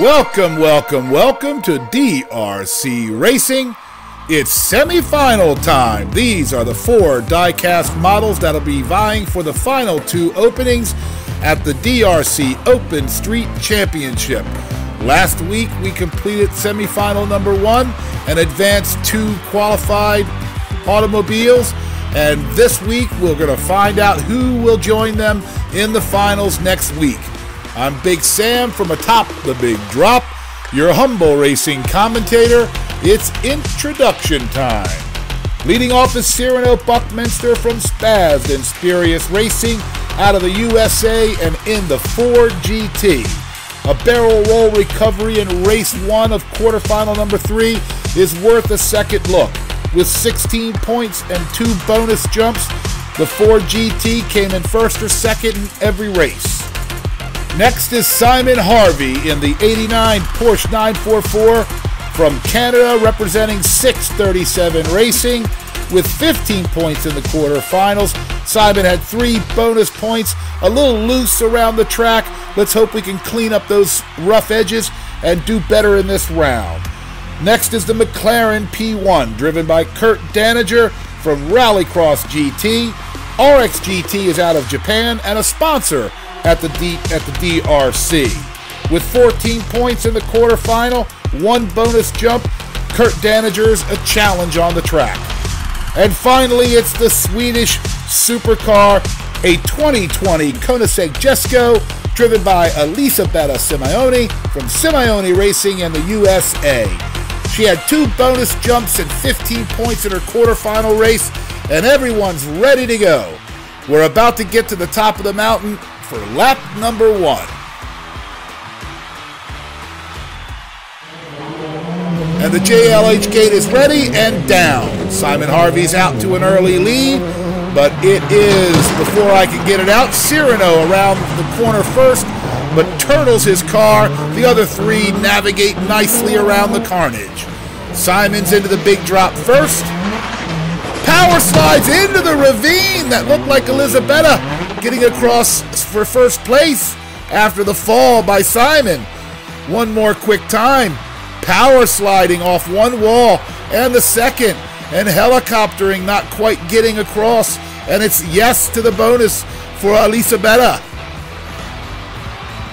Welcome, welcome, welcome to DRC Racing. It's semifinal time. These are the 4 diecast models that'll be vying for the final 2 openings at the DRC Open Street Championship. Last week we completed semifinal number 1 and advanced 2 qualified automobiles. And this week we're going to find out who will join them in the finals next week. I'm Big Sam from atop the Big Drop, your humble racing commentator. It's introduction time. Leading off is Cyrano Buckminster from Spazd and Spurious Racing out of the USA and in the Ford GT. A barrel roll recovery in race 1 of quarterfinal number 3 is worth a second look. With 16 points and 2 bonus jumps, the Ford GT came in first or second in every race. Next is Simon Harvey in the 89 Porsche 944 from Canada, representing 637 Racing with 15 points in the quarterfinals. Simon had 3 bonus points, a little loose around the track. Let's hope we can clean up those rough edges and do better in this round. Next is the McLaren P1, driven by Kurt Daniger from Rallycross GT. RX GT is out of Japan and a sponsor at the DRC. With 14 points in the quarterfinal, 1 bonus jump, Kurt Daniger's a challenge on the track. And finally, it's the Swedish supercar, a 2020 Koenigsegg Jesko, driven by Elisabetta Simeoni from Simeoni Racing in the USA. She had 2 bonus jumps and 15 points in her quarterfinal race, and everyone's ready to go. We're about to get to the top of the mountain for lap number 1. And the JLH gate is ready and down. Simon Harvey's out to an early lead, but it is, before I can get it out, Cyrano around the corner first, but turtles his car. The other 3 navigate nicely around the carnage. Simon's into the big drop first. Power slides into the ravine. That looked like Elisabetta getting across for first place after the fall by Simon. One more quick time. Power sliding off one wall and the second, and helicoptering, not quite getting across, and it's yes to the bonus for Elisabetta.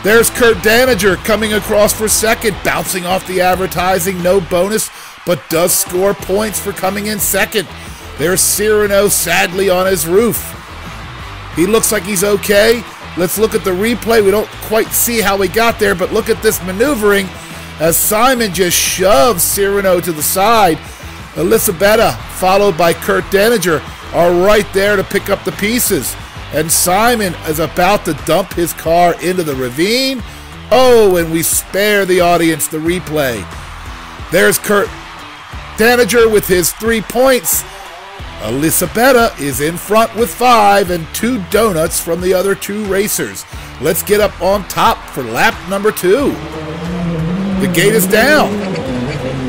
There's Kurt Daniger coming across for second, bouncing off the advertising, no bonus, but does score points for coming in second. There's Cyrano sadly on his roof. He looks like he's okay. Let's look at the replay. We don't quite see how he got there, but look at this maneuvering as Simon just shoves Cyrano to the side. Elisabetta, followed by Kurt Daniger, are right there to pick up the pieces. And Simon is about to dump his car into the ravine. Oh, and we spare the audience the replay. There's Kurt Daniger with his 3 points. Elisabetta is in front with 5 and 2 donuts from the other 2 racers. Let's get up on top for lap number 2. The gate is down.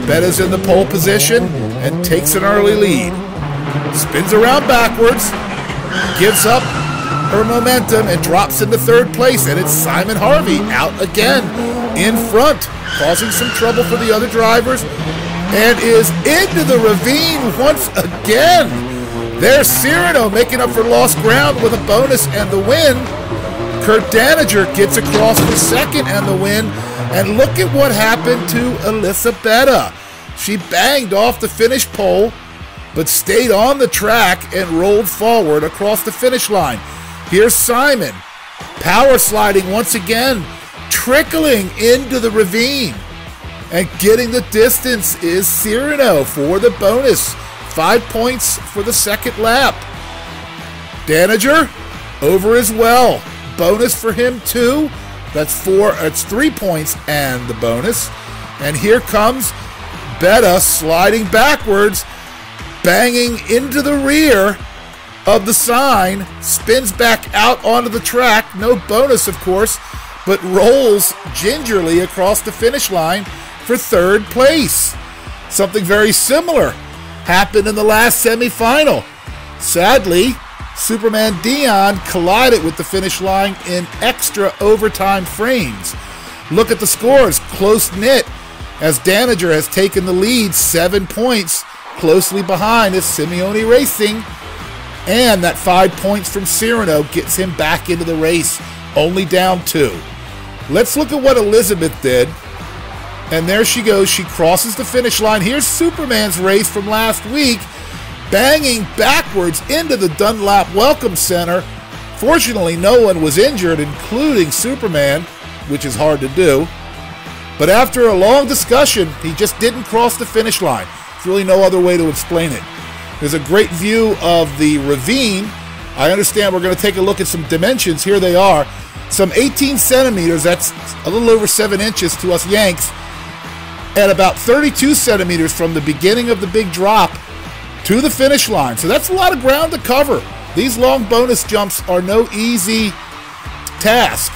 Betta's in the pole position and takes an early lead. Spins around backwards, gives up her momentum and drops into 3rd place, and it's Simon Harvey out again in front, causing some trouble for the other drivers, and is into the ravine once again. There's Cyrano making up for lost ground with a bonus and the win. Kurt Daniger gets across for second and the win, and look at what happened to Elisabetta. She banged off the finish pole, but stayed on the track and rolled forward across the finish line. Here's Simon, power sliding once again, trickling into the ravine. And getting the distance is Cyrano for the bonus. 5 points for the second lap. Daniger over as well. Bonus for him too. That's 3 points and the bonus. And here comes Betta sliding backwards, banging into the rear of the sign, spins back out onto the track, no bonus of course, but rolls gingerly across the finish line for 3rd place. Something very similar happened in the last semifinal. Sadly, Superman Dion collided with the finish line in extra overtime frames. Look at the scores, close-knit, as Danager has taken the lead 7 points. Closely behind is Simeone Racing. And that 5 points from Cyrano gets him back into the race, only down 2. Let's look at what Elizabeth did. And there she goes. She crosses the finish line. Here's Superman's race from last week, banging backwards into the Dunlap Welcome Center. Fortunately, no one was injured, including Superman, which is hard to do. But after a long discussion, he just didn't cross the finish line. There's really no other way to explain it. There's a great view of the ravine. I understand we're going to take a look at some dimensions. Here they are. Some 18 centimeters, that's a little over 7 inches to us Yanks, and about 32 centimeters from the beginning of the big drop to the finish line. So that's a lot of ground to cover. These long bonus jumps are no easy task.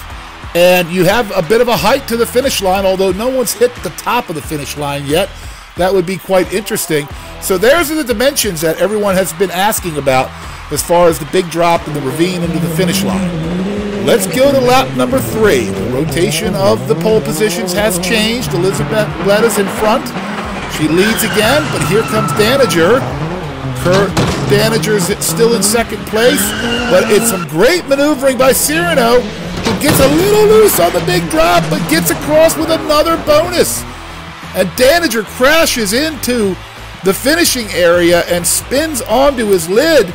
And you have a bit of a height to the finish line, although no one's hit the top of the finish line yet. That would be quite interesting. So there's the dimensions that everyone has been asking about as far as the big drop and the ravine into the finish line. Let's go to lap number 3. The rotation of the pole positions has changed. Elizabeth is in front. She leads again, but here comes Danager. Kurt Danager's still in second place, but it's some great maneuvering by Cyrano, who gets a little loose on the big drop, but gets across with another bonus. And Danager crashes into the finishing area and spins onto his lid.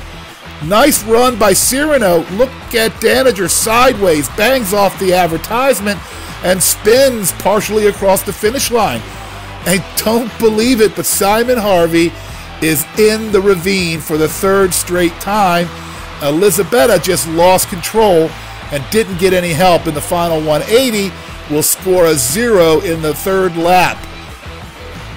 Nice run by Cyrano. Look at Danager sideways, bangs off the advertisement, and spins partially across the finish line. I don't believe it, but Simon Harvey is in the ravine for the 3rd straight time. Elizabetta just lost control and didn't get any help in the final 180. Will score a 0 in the 3rd lap.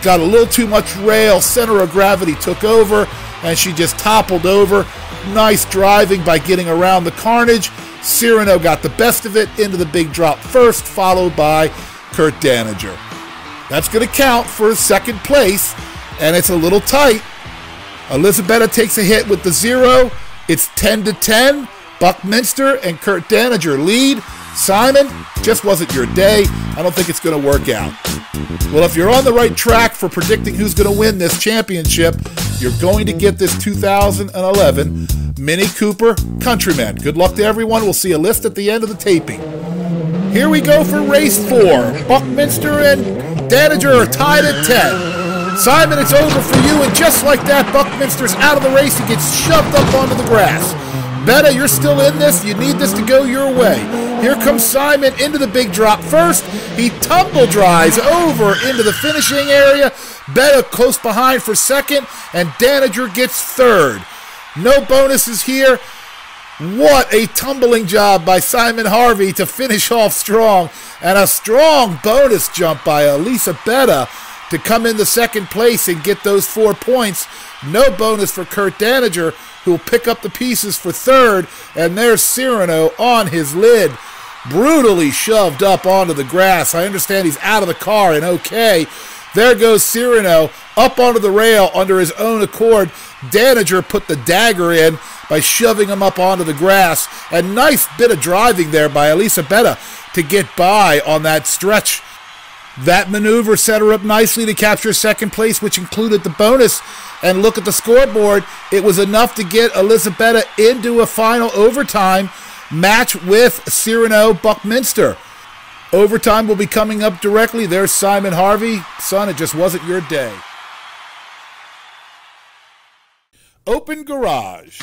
Got a little too much rail, center of gravity took over, and she just toppled over. Nice driving by getting around the carnage. Cyrano got the best of it into the big drop first, followed by Kurt Danager. That's going to count for 2nd place, and it's a little tight. Elizabetta takes a hit with the 0. It's 10-10. Buckminster and Kurt Danager lead. Simon, just wasn't your day. I don't think it's going to work out. Well, if you're on the right track for predicting who's going to win this championship, you're going to get this 2011 Mini Cooper Countryman. Good luck to everyone. We'll see a list at the end of the taping. Here we go for race 4. Buckminster and Danager are tied at 10. Simon, it's over for you, and just like that, Buckminster's out of the race. He gets shoved up onto the grass. Betta, you're still in this. You need this to go your way. Here comes Simon into the big drop first. He tumble drives over into the finishing area. Betta close behind for 2nd, and Danager gets 3rd. No bonuses here. What a tumbling job by Simon Harvey to finish off strong, and a strong bonus jump by Elisa Betta to come in the 2nd place and get those 4 points. No bonus for Kurt Danager, who will pick up the pieces for 3rd, and there's Cyrano on his lid, brutally shoved up onto the grass. I understand he's out of the car and okay. There goes Cyrano up onto the rail under his own accord. Danager put the dagger in by shoving him up onto the grass. A nice bit of driving there by Elisa Betta to get by on that stretch. That maneuver set her up nicely to capture 2nd place, which included the bonus. And look at the scoreboard. It was enough to get Elizabetta into a final overtime match with Cyrano Buckminster. Overtime will be coming up directly. There's Simon Harvey. Son, it just wasn't your day. Open garage.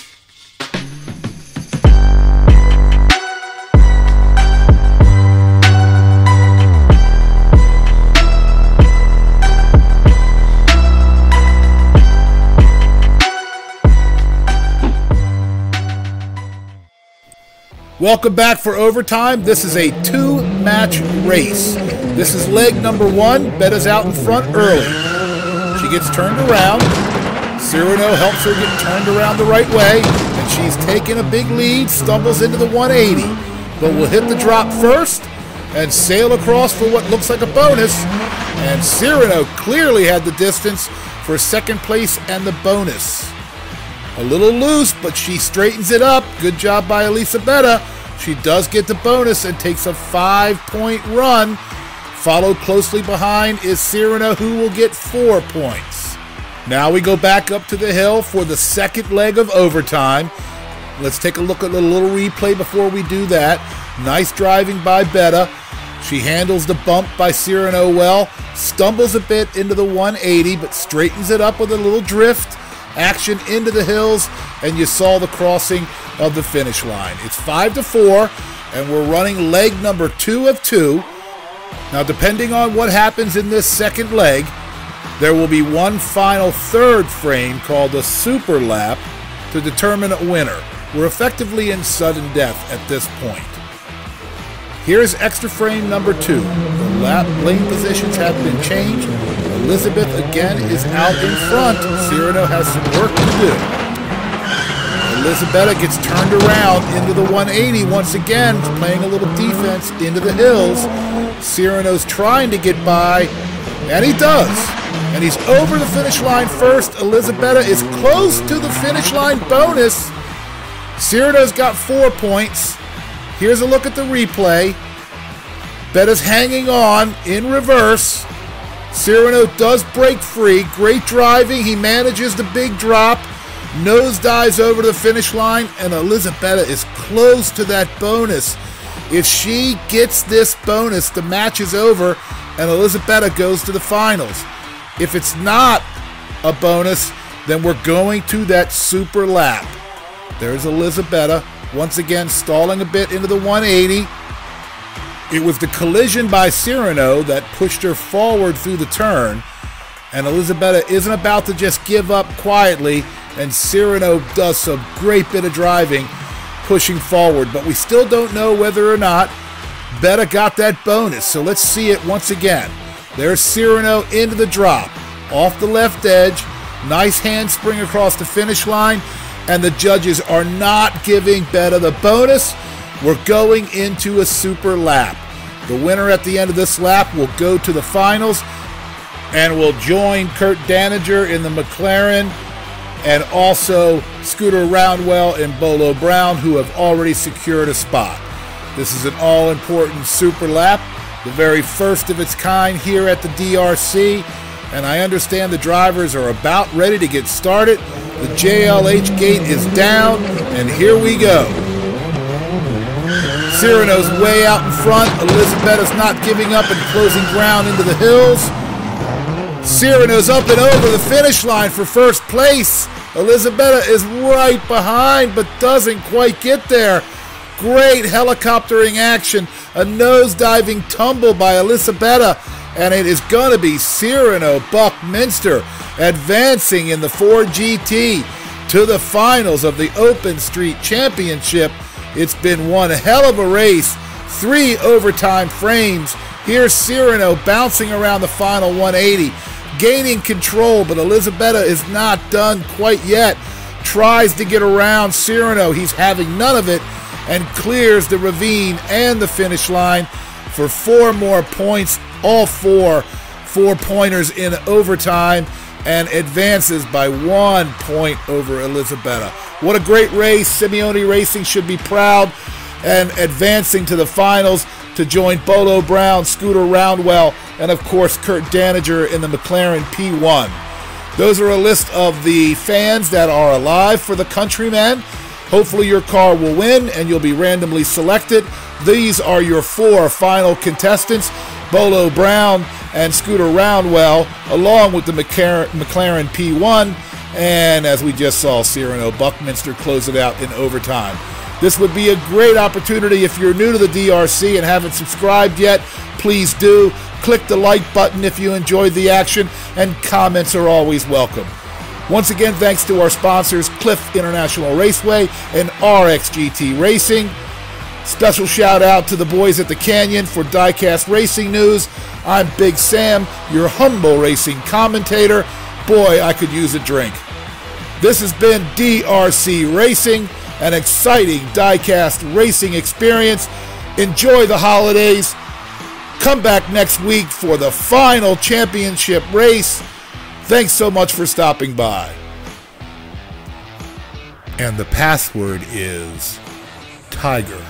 Welcome back for overtime. This is a 2-match race. This is leg number 1. Betta's out in front early. She gets turned around. Cyrano helps her get turned around the right way, and she's taking a big lead, stumbles into the 180, but will hit the drop first and sail across for what looks like a bonus, and Cyrano clearly had the distance for 2nd place and the bonus. A little loose, but she straightens it up. Good job by Elisa Betta. She does get the bonus and takes a 5-point run Followed closely behind is Cyrano, who will get 4 points. Now we go back up to the hill for the second leg of overtime. Let's take a look at a little replay before we do that. Nice driving by Betta. She handles the bump by Cyrano well, stumbles a bit into the 180, but straightens it up with a little drift action into the hills, and you saw the crossing of the finish line. It's 5-4, and we're running leg number 2 of 2. Now, depending on what happens in this second leg, there will be one final third frame called a super lap to determine a winner. We're effectively in sudden death at this point. Here's extra frame number 2. The lap lane positions have been changed. Elizabeth again is out in front. Cyrano has some work to do. Elizabetta gets turned around into the 180 once again, playing a little defense into the hills. Cyrano's trying to get by, and he does. And he's over the finish line first. Elizabetta is close to the finish line bonus. Cyrano's got 4 points. Here's a look at the replay. Betta's hanging on in reverse. Cyrano does break free. Great driving. He manages the big drop. Nosedives over to the finish line, and Elizabetta is close to that bonus. If she gets this bonus, the match is over, and Elizabetta goes to the finals. If it's not a bonus, then we're going to that super lap. There's Elizabetta, once again stalling a bit into the 180. It was the collision by Cyrano that pushed her forward through the turn, and Elizabetta isn't about to just give up quietly, and Cyrano does some great bit of driving, pushing forward. But we still don't know whether or not Betta got that bonus, so let's see it once again. There's Cyrano into the drop, off the left edge, nice handspring across the finish line, and the judges are not giving Betta the bonus. We're going into a super lap. The winner at the end of this lap will go to the finals and will join Kurt Daniger in the McLaren, and also Scooter Roundwell and Bolo Brown, who have already secured a spot. This is an all-important super lap, the very first of its kind here at the DRC, and I understand the drivers are about ready to get started. The JLH gate is down, and here we go. Cyrano's way out in front. Elizabetta's not giving up and closing ground into the hills. Cyrano's up and over the finish line for first place. Elizabetta is right behind, but doesn't quite get there. Great helicoptering action. A nose-diving tumble by Elizabetta, and it is going to be Cyrano Buckminster advancing in the Ford GT to the finals of the Open Street Championship. It's been one hell of a race. 3 overtime frames. Here's Cyrano bouncing around the final 180, gaining control, but Elizabetta is not done quite yet. Tries to get around Cyrano. He's having none of it, and clears the ravine and the finish line for 4 more points. All 4 4-pointers in overtime, and advances by 1 point over Elizabetta. What a great race. Simeone Racing should be proud, and advancing to the finals to join Bolo Brown, Scooter Roundwell, and of course Kurt Daniger in the McLaren P1. Those are a list of the fans that are alive for the Countryman. Hopefully your car will win and you'll be randomly selected. These are your 4 final contestants: Bolo Brown and Scooter Roundwell, along with the McLaren P1, and as we just saw, Cyrano Buckminster close it out in overtime. This would be a great opportunity. If you're new to the DRC and haven't subscribed yet, please do. Click the like button if you enjoyed the action, and comments are always welcome. Once again, thanks to our sponsors, Cliff International Raceway and RXGT Racing. Special shout out to the boys at the Canyon for Diecast Racing News. I'm Big Sam, your humble racing commentator. Boy, I could use a drink. This has been DRC Racing, an exciting diecast racing experience. Enjoy the holidays. Come back next week for the final championship race. Thanks so much for stopping by. And the password is Tiger.